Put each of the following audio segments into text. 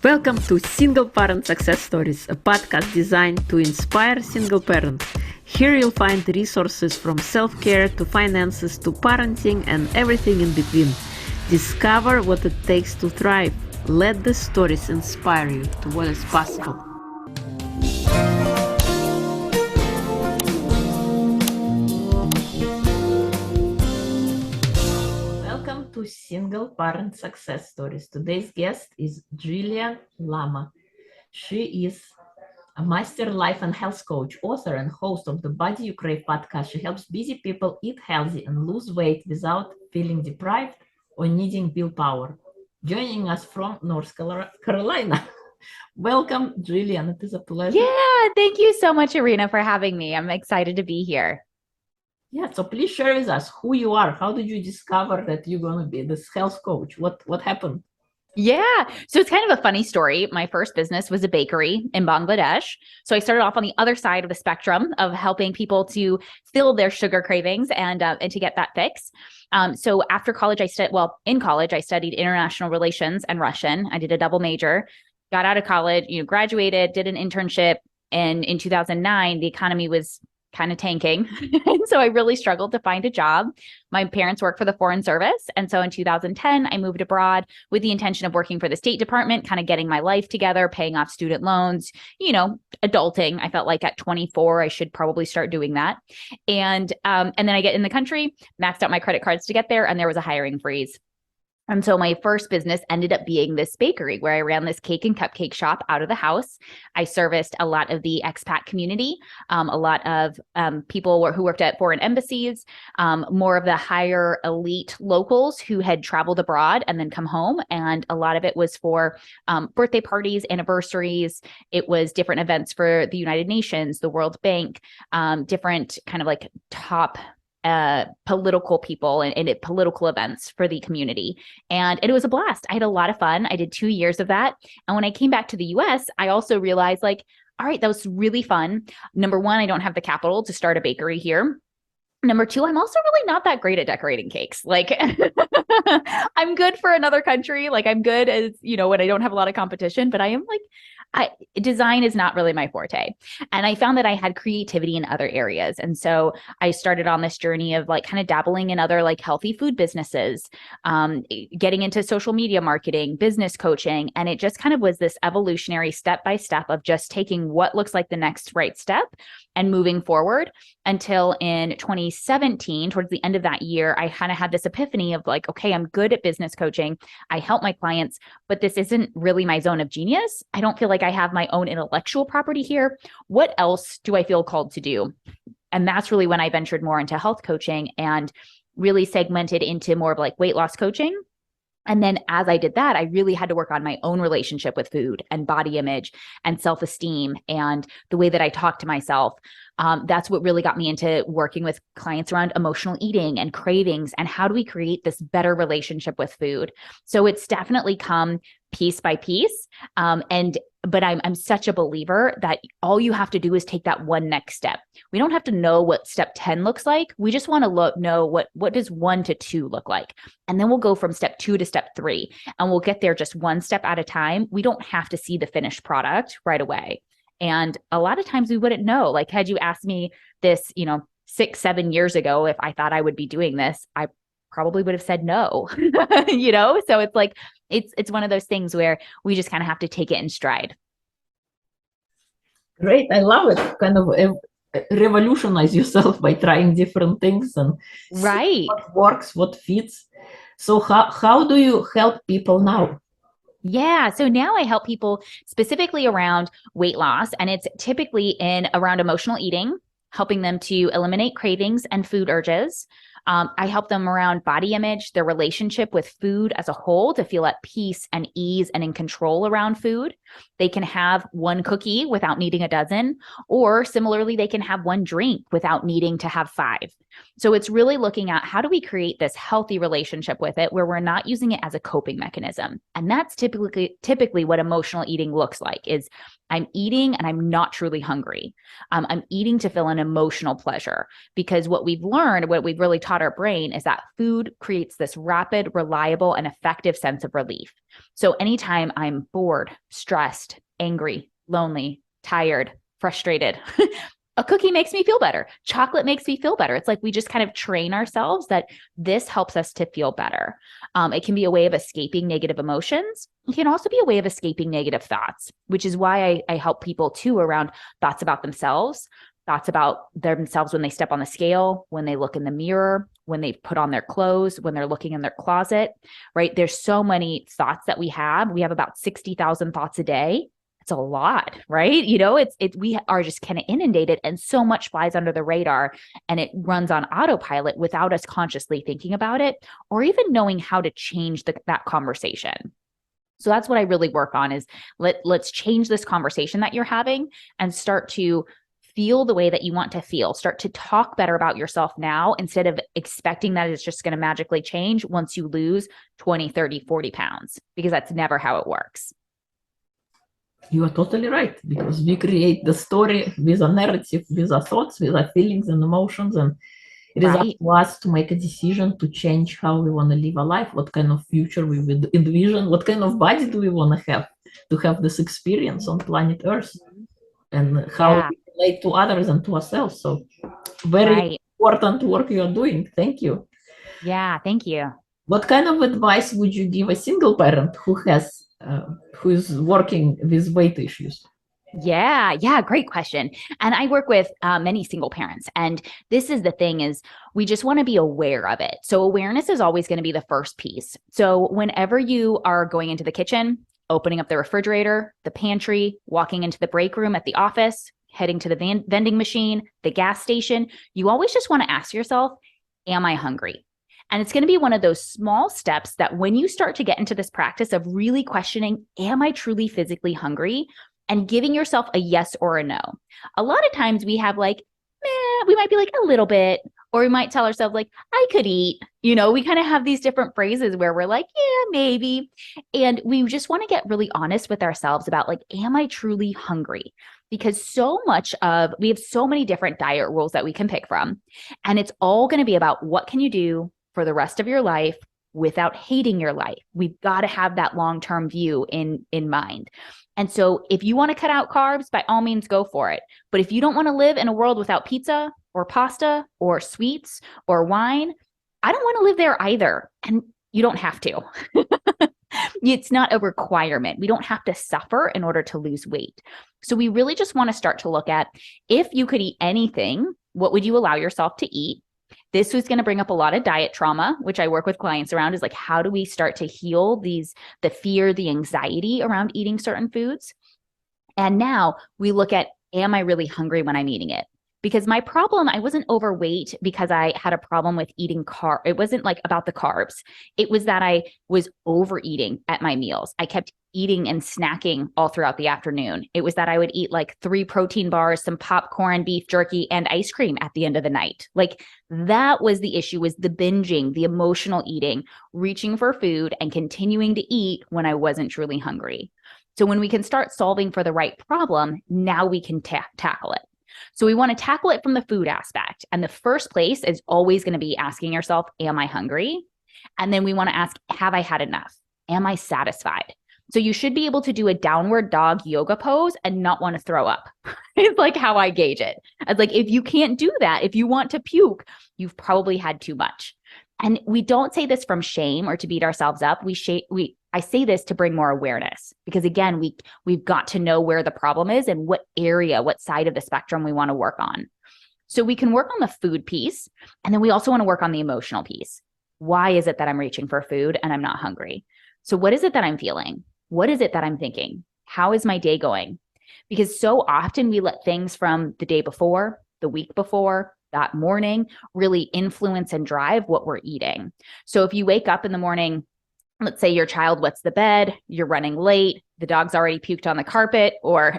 Welcome to Single Parent Success Stories, a podcast designed to inspire single parents. Here you'll find resources from self-care to finances to parenting and everything in between. Discover what it takes to thrive. Let the stories inspire you to what is possible. Welcome to Single Parent Success Stories. Today's guest is Jillian Lama. She is a master life and health coach, author, and host of the Body You Crave Podcast. She helps busy people eat healthy and lose weight without feeling deprived or needing willpower. Joining us from North Carolina. Welcome, Jillian. It is a pleasure. Yeah, thank you so much, Irina, for having me. I'm excited to be here. Yeah, so please share with us who you are. How did you discover that you're going to be this health coach? What happened? Yeah. So it's kind of a funny story. My first business was a bakery in Bangladesh. So I started off on the other side of the spectrum of helping people to fill their sugar cravings and to get that fix. So after college, in college, I studied international relations and Russian. I did a double major, got out of college, graduated, did an internship. And in 2009, the economy was kind of tanking. And so I really struggled to find a job. My parents worked for the Foreign Service. And so in 2010, I moved abroad with the intention of working for the State Department, kind of getting my life together, paying off student loans, adulting. I felt like at 24, I should probably start doing that. And then I get in the country, maxed out my credit cards to get there, and there was a hiring freeze. And so my first business ended up being this bakery where I ran this cake and cupcake shop out of the house. I serviced a lot of the expat community, a lot of people who worked at foreign embassies, more of the higher elite locals who had traveled abroad and then come home. And a lot of it was for birthday parties, anniversaries. It was different events for the United Nations, the World Bank, different kind of like top political people and political events for the community. And it was a blast. I had a lot of fun. I did 2 years of that. And when I came back to the US, I also realized all right, that was really fun. Number one, I don't have the capital to start a bakery here. Number two, I'm also really not that great at decorating cakes. I'm good for another country. I'm good as, when I don't have a lot of competition, but design is not really my forte. And I found that I had creativity in other areas. And so I started on this journey of kind of dabbling in other healthy food businesses, getting into social media marketing, business coaching. And it just kind of was this evolutionary step by step of just taking what looks like the next right step and moving forward until in 2017, towards the end of that year, I kind of had this epiphany of okay, I'm good at business coaching. I help my clients, but this isn't really my zone of genius. I don't feel like I have my own intellectual property here. What else do I feel called to do? And that's really when I ventured more into health coaching and really segmented into more of weight loss coaching. And then as I did that, I really had to work on my own relationship with food and body image and self-esteem and the way that I talk to myself. That's what really got me into working with clients around emotional eating and cravings and how do we create this better relationship with food. So it's definitely come piece by piece. But I'm such a believer that all you have to do is take that one next step. We don't have to know what step 10 looks like. We just want to know what does 1 to 2 look like. And then we'll go from step 2 to step 3 and we'll get there just one step at a time. We don't have to see the finished product right away. And a lot of times we wouldn't know. Had you asked me this, 6-7 years ago, if I thought I would be doing this, I probably would have said no, So it's one of those things where we just kind of have to take it in stride. Great. I love it. Kind of revolutionize yourself by trying different things and right. What works, what fits. So how do you help people now? Yeah. So now I help people specifically around weight loss, and it's typically around emotional eating, helping them to eliminate cravings and food urges. I help them around body image, their relationship with food as a whole to feel at peace and ease and in control around food. They can have one cookie without needing a dozen, or similarly, they can have one drink without needing to have 5. So it's really looking at how do we create this healthy relationship with it where we're not using it as a coping mechanism. And that's typically what emotional eating looks like is I'm eating and I'm not truly hungry. I'm eating to feel an emotional pleasure because what we've learned, what we've really talked taught our brain is that food creates this rapid, reliable, and effective sense of relief. So anytime I'm bored, stressed, angry, lonely, tired, frustrated, a cookie makes me feel better. Chocolate makes me feel better. It's like we just kind of train ourselves that this helps us to feel better. It can be a way of escaping negative emotions. It can also be a way of escaping negative thoughts, which is why I help people too around thoughts about themselves, thoughts about themselves when they step on the scale, when they look in the mirror, when they put on their clothes, when they're looking in their closet, right? There's so many thoughts that we have. We have about 60,000 thoughts a day. It's a lot, right? We are just kind of inundated and so much flies under the radar and it runs on autopilot without us consciously thinking about it or even knowing how to change that conversation. So that's what I really work on is let's change this conversation that you're having and start to feel the way that you want to feel. Start to talk better about yourself now instead of expecting that it's just going to magically change once you lose 20, 30, 40 pounds, because that's never how it works. You are totally right, because we create the story with a narrative, with our thoughts, with our feelings and emotions, and it is up to us to make a decision to change how we want to live our life, what kind of future we would envision, what kind of body do we want to have this experience on planet Earth, and how we relate to others and to ourselves. So very important work you are doing. Thank you. Yeah, thank you. What kind of advice would you give a single parent who is working with weight issues? Yeah, great question. And I work with many single parents. And this is the thing is we just want to be aware of it. So awareness is always going to be the first piece. So whenever you are going into the kitchen, opening up the refrigerator, the pantry, walking into the break room at the office, heading to the vending machine, the gas station, you always just want to ask yourself, am I hungry? And it's going to be one of those small steps that when you start to get into this practice of really questioning, am I truly physically hungry? And giving yourself a yes or a no. A lot of times we have we might be like a little bit, or we might tell ourselves like, I could eat. We kind of have these different phrases where we're like, yeah, maybe. And we just want to get really honest with ourselves about am I truly hungry? Because we have so many different diet rules that we can pick from. And it's all going to be about what can you do for the rest of your life without hating your life. We've got to have that long-term view in mind. And so if you want to cut out carbs, by all means, go for it. But if you don't want to live in a world without pizza or pasta or sweets or wine, I don't want to live there either. And you don't have to. It's not a requirement. We don't have to suffer in order to lose weight. So we really just want to start to look at, if you could eat anything, what would you allow yourself to eat? This was going to bring up a lot of diet trauma, which I work with clients around, is how do we start to heal the fear, the anxiety around eating certain foods? And now we look at, am I really hungry when I'm eating it? Because my problem, I wasn't overweight because I had a problem with eating carbs. It wasn't about the carbs. It was that I was overeating at my meals. I kept eating and snacking all throughout the afternoon. It was that I would eat 3 protein bars, some popcorn, beef jerky, and ice cream at the end of the night. That was the issue, was the binging, the emotional eating, reaching for food and continuing to eat when I wasn't truly hungry. So when we can start solving for the right problem, now we can tackle it. So we want to tackle it from the food aspect. And the first place is always going to be asking yourself, am I hungry? And then we want to ask, have I had enough? Am I satisfied? So you should be able to do a downward dog yoga pose and not want to throw up. It's how I gauge it. It's if you can't do that, if you want to puke, you've probably had too much. And we don't say this from shame or to beat ourselves up. I say this to bring more awareness, because again, we've got to know where the problem is and what side of the spectrum we want to work on. So we can work on the food piece, and then we also want to work on the emotional piece. Why is it that I'm reaching for food and I'm not hungry? So what is it that I'm feeling? What is it that I'm thinking? How is my day going? Because so often we let things from the day before, the week before, that morning really influence and drive what we're eating. So if you wake up in the morning, let's say your child wets the bed, you're running late, the dog's already puked on the carpet, or,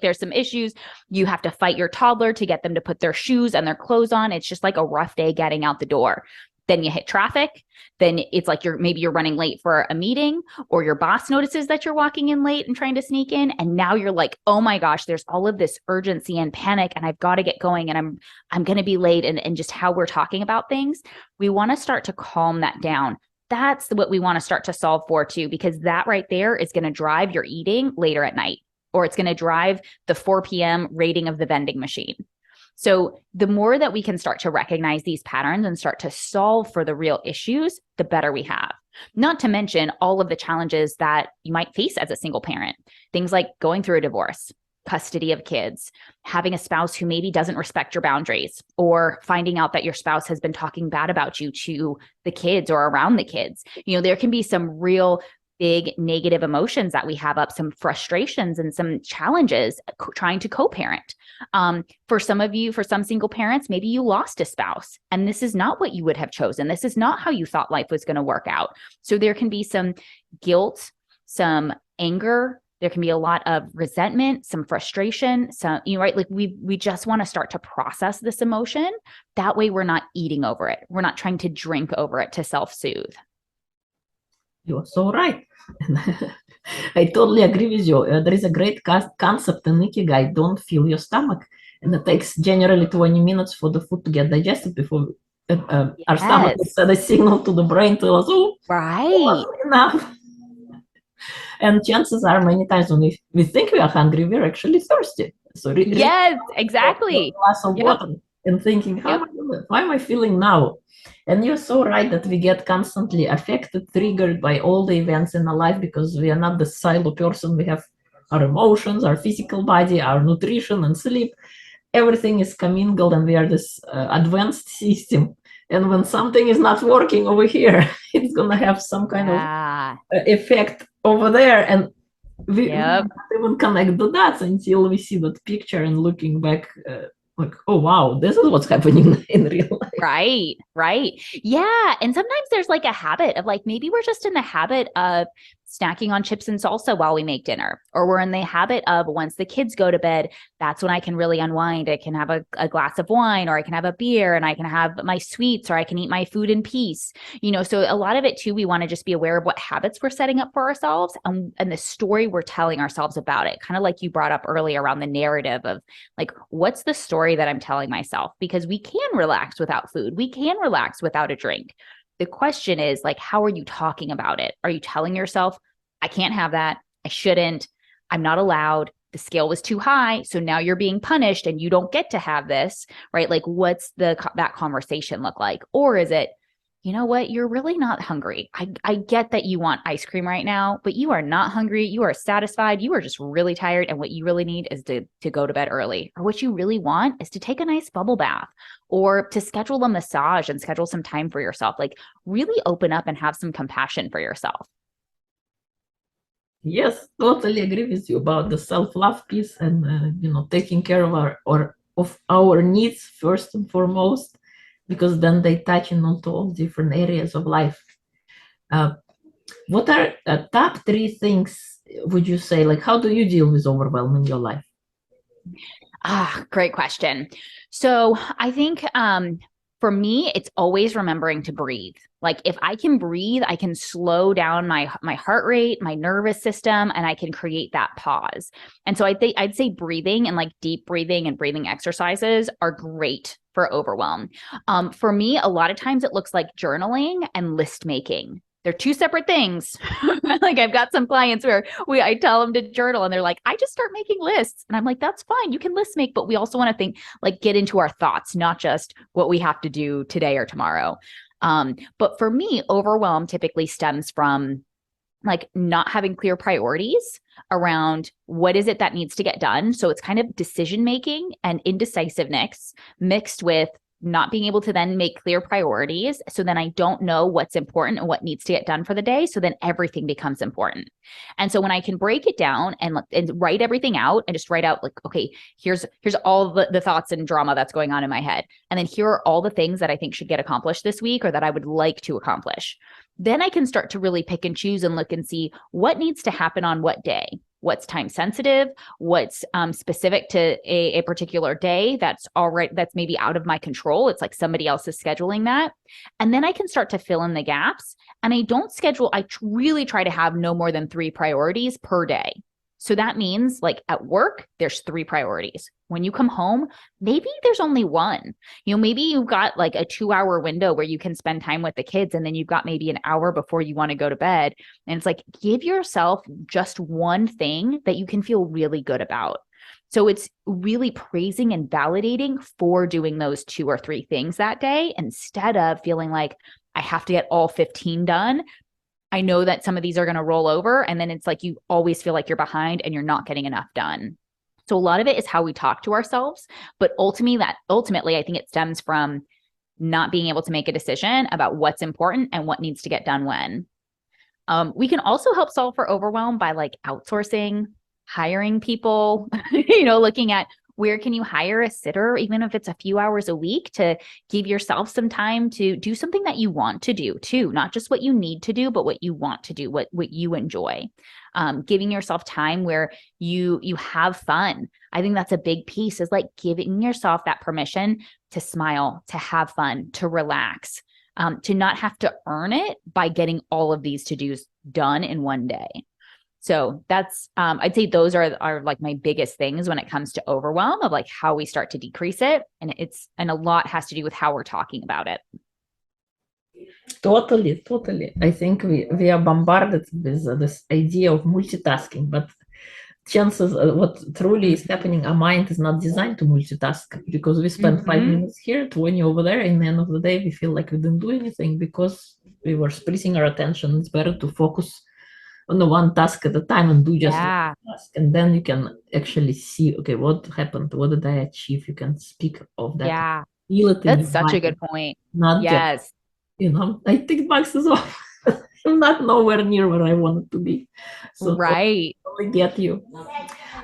there's some issues. You have to fight your toddler to get them to put their shoes and their clothes on. It's just a rough day getting out the door. Then you hit traffic. Then it's like maybe you're running late for a meeting, or your boss notices that you're walking in late and trying to sneak in. And now you're like, oh my gosh, there's all of this urgency and panic, and I've got to get going, and I'm going to be late. And just how we're talking about things, we want to start to calm that down. That's what we want to start to solve for too, because that right there is going to drive your eating later at night, or it's going to drive the 4 p.m. rating of the vending machine. So the more that we can start to recognize these patterns and start to solve for the real issues, the better we have. Not to mention all of the challenges that you might face as a single parent. Things like going through a divorce, custody of kids, having a spouse who maybe doesn't respect your boundaries, or finding out that your spouse has been talking bad about you to the kids or around the kids. There can be some real big negative emotions that we have up, some frustrations and some challenges trying to co-parent. For some single parents, maybe you lost a spouse and this is not what you would have chosen. This is not how you thought life was going to work out. So there can be some guilt, some anger. There can be a lot of resentment, some frustration, right? Like we just want to start to process this emotion. That way we're not eating over it. We're not trying to drink over it to self-soothe. You're so right. I totally agree with you. There is a great concept in Ikigai, don't fill your stomach. And it takes generally 20 minutes for the food to get digested before our stomach sends a signal to the brain to us, right, enough. And chances are many times when we think we are hungry, we're actually thirsty. So yes, exactly. A glass of water and thinking, why am I feeling now? And you're so right that we get constantly affected, triggered by all the events in our life, because we are not the silo person. We have our emotions, our physical body, our nutrition and sleep. Everything is commingled, and we are this advanced system. And when something is not working over here, it's going to have some kind of effect over there. And we don't even connect the dots until we see that picture and looking back, like, oh, wow, this is what's happening in real life. Right. Yeah. And sometimes there's like a habit of like, maybe we're just in the habit of snacking on chips and salsa while we make dinner, or we're in the habit of once the kids go to bed, that's when I can really unwind. I can have a glass of wine, or I can have a beer, and I can have my sweets, or I can eat my food in peace. So a lot of it too, we want to just be aware of what habits we're setting up for ourselves and the story we're telling ourselves about it. Kind of like you brought up earlier around the narrative of like, what's the story that I'm telling myself? Because we can relax without food. We can relax without a drink. The question is like, how are you talking about it? Are you telling yourself, I can't have that, I shouldn't, I'm not allowed, the scale was too high, so now you're being punished and you don't get to have this, right? Like, what's that conversation look like? Or is it, you know what, you're really not hungry. I get that you want ice cream right now, but you are not hungry. You are satisfied. You are just really tired. And what you really need is to go to bed early. Or what you really want is to take a nice bubble bath, or to schedule a massage and schedule some time for yourself. Like, really open up and have some compassion for yourself. Yes, totally agree with you about the self-love piece and, taking care of our needs first and foremost, because then they touch into all different areas of life. What are top 3 things, would you say, like, how do you deal with overwhelm in your life? Great question. So I think for me, it's always remembering to breathe. Like, if I can breathe, I can slow down my heart rate, my nervous system, and I can create that pause. And so I'd say breathing and like deep breathing and breathing exercises are great for overwhelm. For me, a lot of times it looks like journaling and list making. They're 2 separate things. Like, I've got some clients where I tell them to journal and they're like, I just start making lists. And I'm like, that's fine. You can list make, but we also want to think, like, get into our thoughts, not just what we have to do today or tomorrow. But for me, overwhelm typically stems from like not having clear priorities around what is it that needs to get done. So it's kind of decision making and indecisiveness mixed with not being able to then make clear priorities. So then I don't know what's important and what needs to get done for the day. So then everything becomes important. And so when I can break it down and write everything out and just write out like, okay, here's all the thoughts and drama that's going on in my head. And then here are all the things that I think should get accomplished this week or that I would like to accomplish. Then I can start to really pick and choose and look and see what needs to happen on what day. what's time sensitive, what's specific to a particular day that's maybe out of my control. It's like somebody else is scheduling that. And then I can start to fill in the gaps. And I really try to have no more than 3 priorities per day. So that means like at work, there's 3 priorities. When you come home, maybe there's only 1. Maybe you've got like a 2-hour window where you can spend time with the kids, and then you've got maybe an hour before you want to go to bed. And it's like, give yourself just one thing that you can feel really good about. So it's really praising and validating for doing those 2 or 3 things that day, instead of feeling like I have to get all 15 done. I know that some of these are going to roll over, and then it's like you always feel like you're behind and you're not getting enough done. So a lot of it is how we talk to ourselves, but ultimately I think it stems from not being able to make a decision about what's important and what needs to get done when. We can also help solve for overwhelm by like outsourcing, hiring people, looking at where can you hire a sitter, even if it's a few hours a week, to give yourself some time to do something that you want to do too, not just what you need to do, but what you want to do, what you enjoy. Giving yourself time where you have fun. I think that's a big piece, is like giving yourself that permission to smile, to have fun, to relax, to not have to earn it by getting all of these to-dos done in one day. So that's, I'd say those are like my biggest things when it comes to overwhelm, of like how we start to decrease it. And a lot has to do with how we're talking about it. Totally. I think we are bombarded with this idea of multitasking, but chances what truly is happening, our mind is not designed to multitask, because we spend 5 minutes here, 20 over there, and the end of the day we feel like we didn't do anything because we were splitting our attention. It's better to focus on the one task at a time and do just one task, and then you can actually see, okay, what happened, what did I achieve? You can speak of that, feel it. That's such a good point. Not just, I tick boxes off. I'm not nowhere near where I wanted to be. So right, totally get you.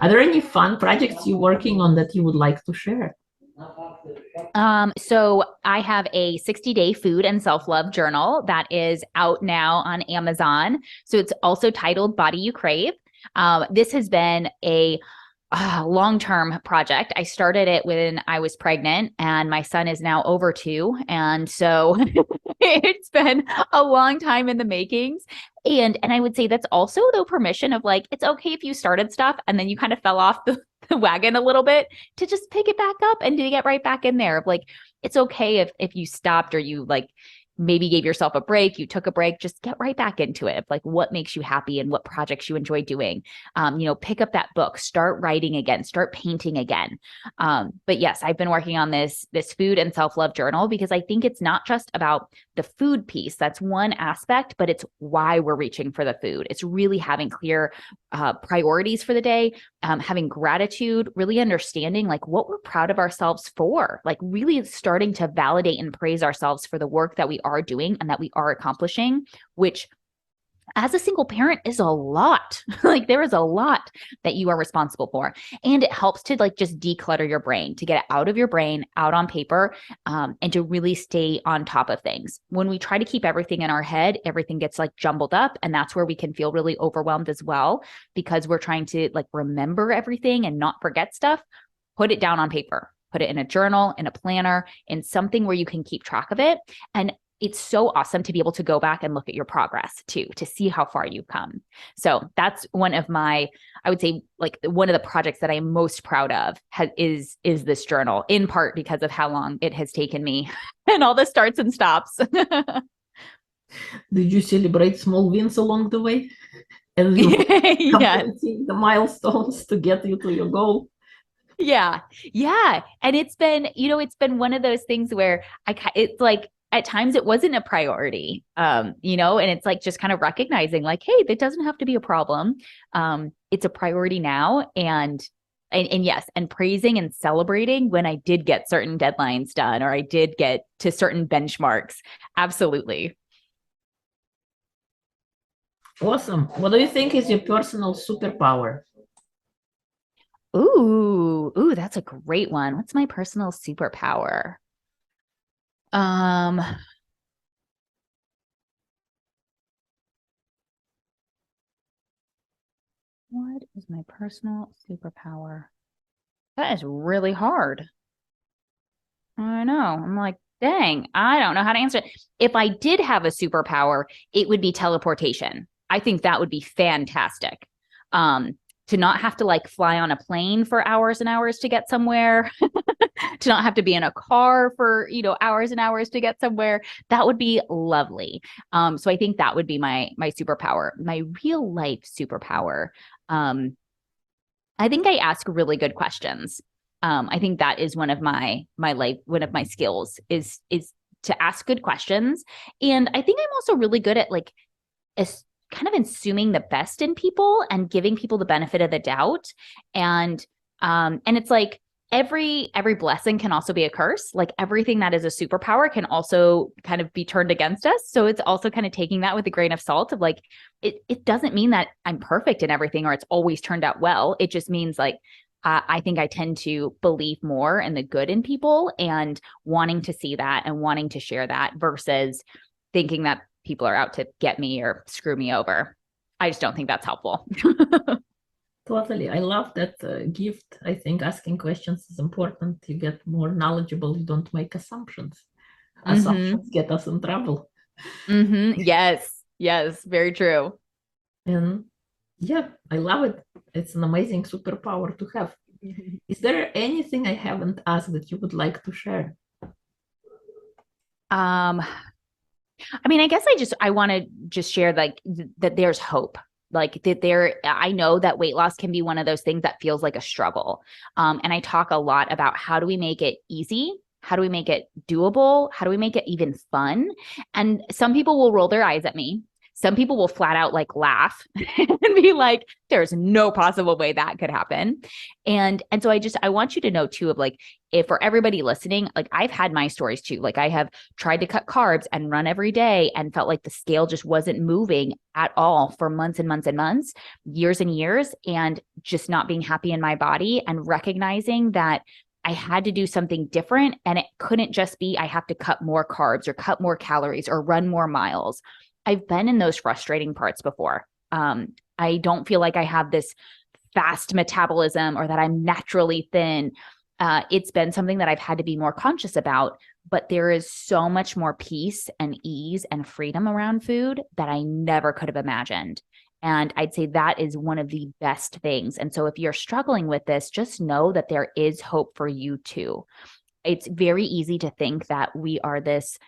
Are there any fun projects you're working on that you would like to share? So I have a 60-day food and self-love journal that is out now on Amazon. So it's also titled Body You Crave. This has been a long-term project. I started it when I was pregnant, and my son is now over 2. And so it's been a long time in the makings. And I would say that's also the permission of like, it's okay if you started stuff and then you kind of fell off the wagon a little bit, to just pick it back up and to get right back in there. Like, it's okay if you stopped, or you like maybe gave yourself a break, you took a break, just get right back into it. Like, what makes you happy and what projects you enjoy doing. Pick up that book, start writing again, start painting again. But yes, I've been working on this food and self-love journal, because I think it's not just about the food piece. That's one aspect, but it's why we're reaching for the food. It's really having clear priorities for the day, having gratitude, really understanding like what we're proud of ourselves for, like really starting to validate and praise ourselves for the work that we are doing and that we are accomplishing, which as a single parent is a lot. Like, there is a lot that you are responsible for. And it helps to like just declutter your brain, to get it out of your brain, out on paper, and to really stay on top of things. When we try to keep everything in our head, everything gets like jumbled up. And that's where we can feel really overwhelmed as well, because we're trying to like remember everything and not forget stuff. Put it down on paper, put it in a journal, in a planner, in something where you can keep track of it. And it's so awesome to be able to go back and look at your progress too, to see how far you've come. So that's one of my, I would say, like one of the projects that I'm most proud of is this journal, in part because of how long it has taken me and all the starts and stops. Did you celebrate small wins along the way? And you completing the milestones to get you to your goal? Yeah. And it's been, it's been one of those things where it's like, at times it wasn't a priority, and it's like just kind of recognizing like, hey, that doesn't have to be a problem. It's a priority now. And yes, and praising and celebrating when I did get certain deadlines done, or I did get to certain benchmarks. Absolutely. Awesome. What do you think is your personal superpower? Ooh, that's a great one. What's my personal superpower? What is my personal superpower? That is really hard. I know. I'm like, dang, I don't know how to answer it. If I did have a superpower, it would be teleportation. I think that would be fantastic. To not have to like fly on a plane for hours and hours to get somewhere, to not have to be in a car for, hours and hours to get somewhere. That would be lovely. So I think that would be my superpower. My real life superpower. I think I ask really good questions. I think that is one of my skills is to ask good questions. And I think I'm also really good at like kind of assuming the best in people and giving people the benefit of the doubt. And it's like every blessing can also be a curse. Like everything that is a superpower can also kind of be turned against us. So it's also kind of taking that with a grain of salt of like, it doesn't mean that I'm perfect in everything or it's always turned out well. It just means like, I think I tend to believe more in the good in people and wanting to see that and wanting to share that versus thinking that people are out to get me or screw me over. I just don't think that's helpful. Totally. I love that gift. I think asking questions is important. You get more knowledgeable. You don't make assumptions. Assumptions get us in trouble. Yes. Yes. Very true. And yeah, I love it. It's an amazing superpower to have. Is there anything I haven't asked that you would like to share? I mean, I guess I want to just share like that there's hope. Like that I know that weight loss can be one of those things that feels like a struggle. And I talk a lot about how do we make it easy? How do we make it doable? How do we make it even fun? And some people will roll their eyes at me. Some people will flat out like laugh and be like, there's no possible way that could happen. And so I want you to know too of like, if for everybody listening, like I've had my stories too. Like I have tried to cut carbs and run every day and felt like the scale just wasn't moving at all for months and months and months, years and years, and just not being happy in my body and recognizing that I had to do something different. And it couldn't just be, I have to cut more carbs or cut more calories or run more miles. I've been in those frustrating parts before. I don't feel like I have this fast metabolism or that I'm naturally thin. It's been something that I've had to be more conscious about, but there is so much more peace and ease and freedom around food that I never could have imagined. And I'd say that is one of the best things. And so if you're struggling with this, just know that there is hope for you too. It's very easy to think that we are this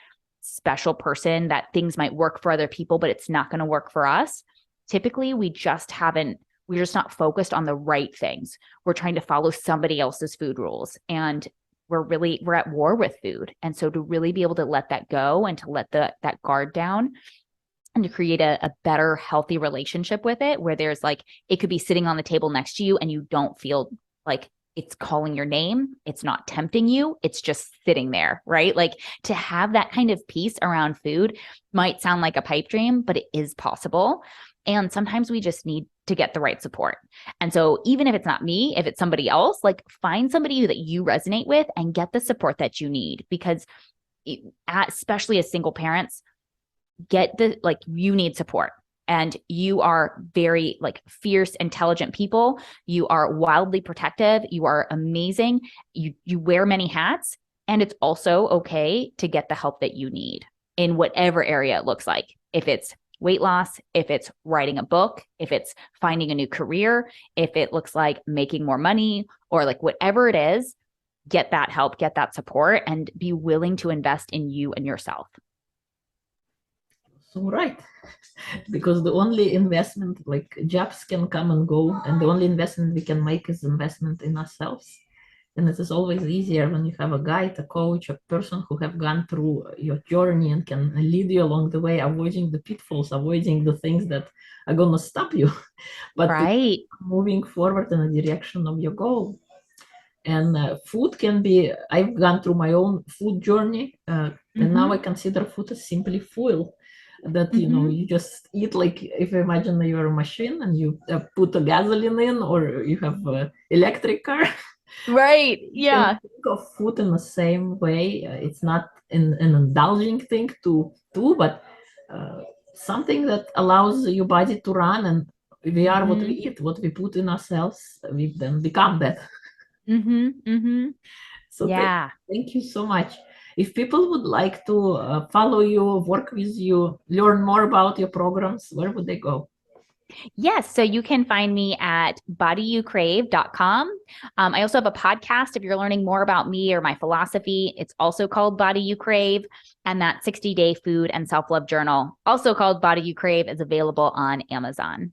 special person, that things might work for other people, but it's not going to work for us. Typically, we're just not focused on the right things. We're trying to follow somebody else's food rules. And we're at war with food. And so to really be able to let that go and to let that guard down and to create a better, healthy relationship with it, where there's like, it could be sitting on the table next to you and you don't feel like it's calling your name. It's not tempting you. It's just sitting there, right? Like to have that kind of peace around food might sound like a pipe dream, but it is possible. And sometimes we just need to get the right support. And so even if it's not me, if it's somebody else, like find somebody that you resonate with and get the support that you need, because especially as single parents, you need support. And you are very like fierce, intelligent people. You are wildly protective. You are amazing. You wear many hats. And it's also okay to get the help that you need in whatever area it looks like. If it's weight loss, if it's writing a book, if it's finding a new career, if it looks like making more money, or like whatever it is, get that help, get that support, and be willing to invest in you and yourself. So right, because the only investment, like jobs can come and go, and the only investment we can make is investment in ourselves. And it is always easier when you have a guide, a coach, a person who have gone through your journey and can lead you along the way, avoiding the pitfalls, avoiding the things that are going to stop you, but right, moving forward in the direction of your goal. And food can be, I've gone through my own food journey, and now I consider food as simply fuel. That you just eat, like if you imagine you're a machine and you put a gasoline in, or you have an electric car. Right. Yeah. Think of food in the same way. It's not an indulging thing to do, but something that allows your body to run and We are what we eat, what we put in ourselves, we then become that. So Yeah. thank you so much. If people would like to follow you, work with you, learn more about your programs, where would they go? Yes. So you can find me at bodyyoucrave.com. I also have a podcast. If you're learning more about me or my philosophy, it's also called Body You Crave. And that 60-day food and self-love journal, also called Body You Crave, is available on Amazon.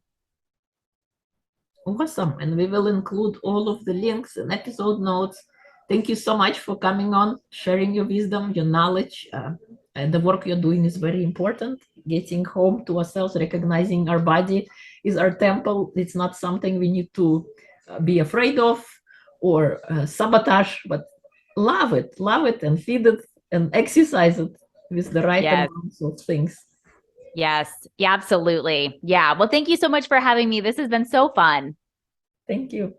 Awesome. And we will include all of the links and episode notes. Thank you so much for coming on, sharing your wisdom, your knowledge. And the work you're doing is very important. Getting home to ourselves, recognizing our body is our temple. It's not something we need to be afraid of or sabotage, but love it and feed it and exercise it with the right amounts of things. Yes, yeah, absolutely. Yeah. Well, thank you so much for having me. This has been so fun. Thank you.